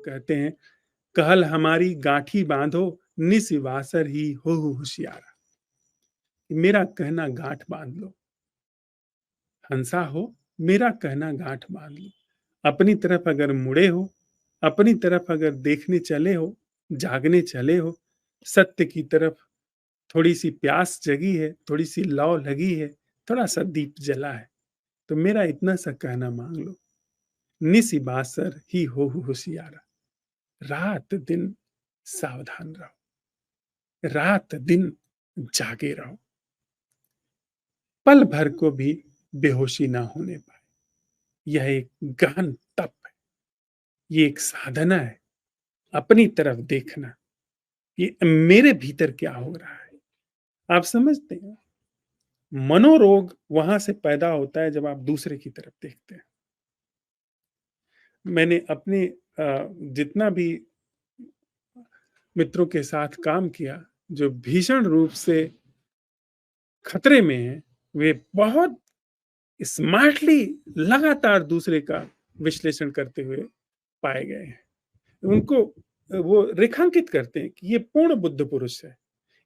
कहते हैं, कहल हमारी गांठी बांधो, निस वासर ही हो होशियारा। मेरा कहना गांठ बांध लो, हंसा हो, मेरा कहना गांठ बांध लो। अपनी तरफ अगर मुड़े हो, अपनी तरफ अगर देखने चले हो, जागने चले हो, सत्य की तरफ थोड़ी सी प्यास जगी है, थोड़ी सी लौ लगी है, थोड़ा सा दीप जला है, तो मेरा इतना सा कहना मांग लो, निसी बासर ही हो होशियारा। रात दिन सावधान रहो, रात दिन जागे रहो, पल भर को भी बेहोशी ना होने पाए। यह एक गहन तप है, ये एक साधना है। अपनी तरफ देखना, ये मेरे भीतर क्या हो रहा है। आप समझते हैं, मनोरोग वहां से पैदा होता है जब आप दूसरे की तरफ देखते हैं। मैंने अपने जितना भी मित्रों के साथ काम किया, जो भीषण रूप से खतरे में हैं, वे बहुत स्मार्टली लगातार दूसरे का विश्लेषण करते हुए पाए गए हैं। उनको वो रेखांकित करते हैं कि ये पूर्ण बुद्ध पुरुष है,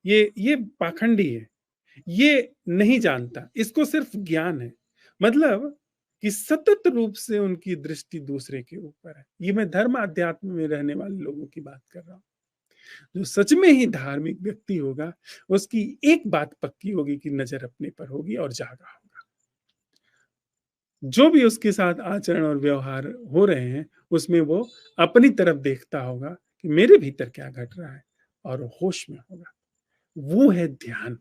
ये पाखंडी है, ये नहीं जानता, इसको सिर्फ ज्ञान है। मतलब कि सतत रूप से उनकी दृष्टि दूसरे के ऊपर है। ये मैं धर्म अध्यात्म में रहने वाले लोगों की बात कर रहा हूँ। जो सच में ही धार्मिक व्यक्ति होगा, उसकी एक बात पक्की होगी कि नजर अपने पर होगी और जागा होगा। जो भी उसके साथ आचरण और व्यवहार हो रहे हैं, उसमें वो अपनी तरफ देखता होगा कि मेरे भीतर क्या घट रहा है, और होश में होगा। वो है ध्यान।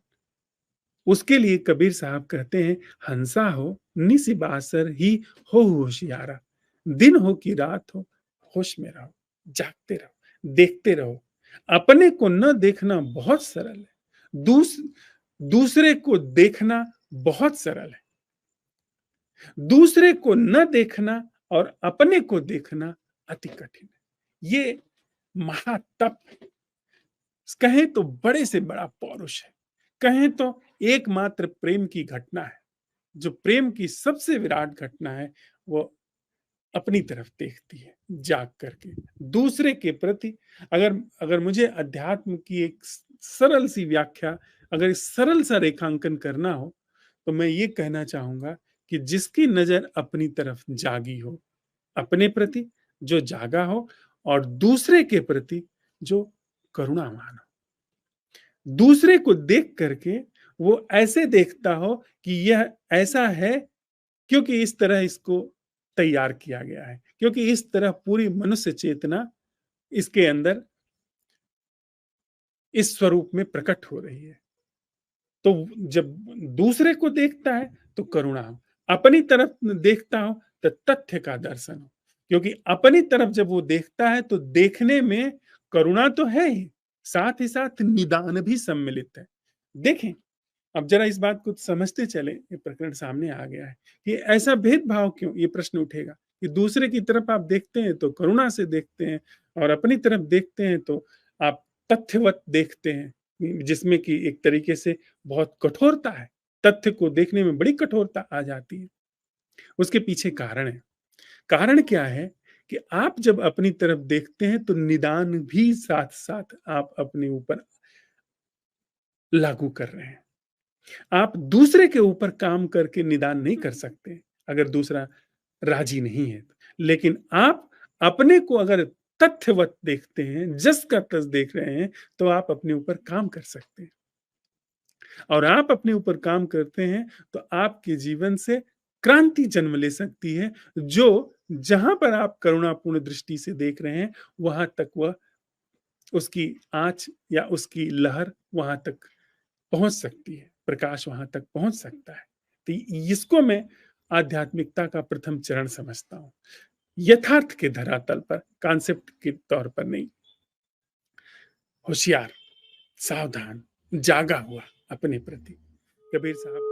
उसके लिए कबीर साहब कहते हैं, हंसा हो निस बासर ही हो होशियारा। दिन हो कि रात हो, होश में रहो, जागते रहो, देखते रहो। अपने को न देखना बहुत सरल है, दूसरे को देखना बहुत सरल है। दूसरे को न देखना और अपने को देखना अति कठिन है। ये महातप, कहें तो बड़े से बड़ा पौरुष है, कहें तो एकमात्र प्रेम की घटना है। जो प्रेम की सबसे विराट घटना है, वो अपनी तरफ देखती है जाग करके दूसरे के प्रति। अगर अगर मुझे अध्यात्म की एक सरल सी व्याख्या, अगर इस सरल सा रेखांकन करना हो, तो मैं ये कहना चाहूंगा कि जिसकी नजर अपनी तरफ जागी हो, अपने प्रति जो जागा हो, और दूसरे के प्रति जो करुणावान हो, दूसरे को देख करके वो ऐसे देखता हो कि यह ऐसा है क्योंकि इस तरह इसको तैयार किया गया है, क्योंकि इस तरह पूरी मनुष्य चेतना इसके अंदर इस स्वरूप में प्रकट हो रही है। तो जब दूसरे को देखता है तो करुणा हो, अपनी तरफ देखता हो तो तथ्य का दर्शन हो। क्योंकि अपनी तरफ जब वो देखता है तो देखने में करुणा तो है ही, साथ ही साथ निदान भी सम्मिलित है। देखें, अब जरा इस बात को समझते चले, ये प्रकरण सामने आ गया है कि ऐसा भेदभाव क्यों, ये प्रश्न उठेगा कि दूसरे की तरफ आप देखते हैं तो करुणा से देखते हैं, और अपनी तरफ देखते हैं तो आप तथ्यवत देखते हैं, जिसमें कि एक तरीके से बहुत कठोरता है। तथ्य को देखने में बड़ी कठोरता आ जाती है। उसके पीछे कारण है। कारण क्या है कि आप जब अपनी तरफ देखते हैं तो निदान भी साथ साथ आप अपने ऊपर लागू कर रहे हैं। आप दूसरे के ऊपर काम करके निदान नहीं कर सकते अगर दूसरा राजी नहीं है। लेकिन आप अपने को अगर तथ्यवत देखते हैं, जस का तस देख रहे हैं, तो आप अपने ऊपर काम कर सकते हैं। और आप अपने ऊपर काम करते हैं तो आपके जीवन से क्रांति जन्म ले सकती है, जो जहां पर आप करुणापूर्ण दृष्टि से देख रहे हैं, वहां तक वह उसकी आंच या उसकी लहर वहां तक पहुंच सकती है, प्रकाश वहां तक पहुंच सकता है। तो इसको मैं आध्यात्मिकता का प्रथम चरण समझता हूं, यथार्थ के धरातल पर, कॉन्सेप्ट के तौर पर नहीं। होशियार, सावधान, जागा हुआ अपने प्रति। कबीर साहब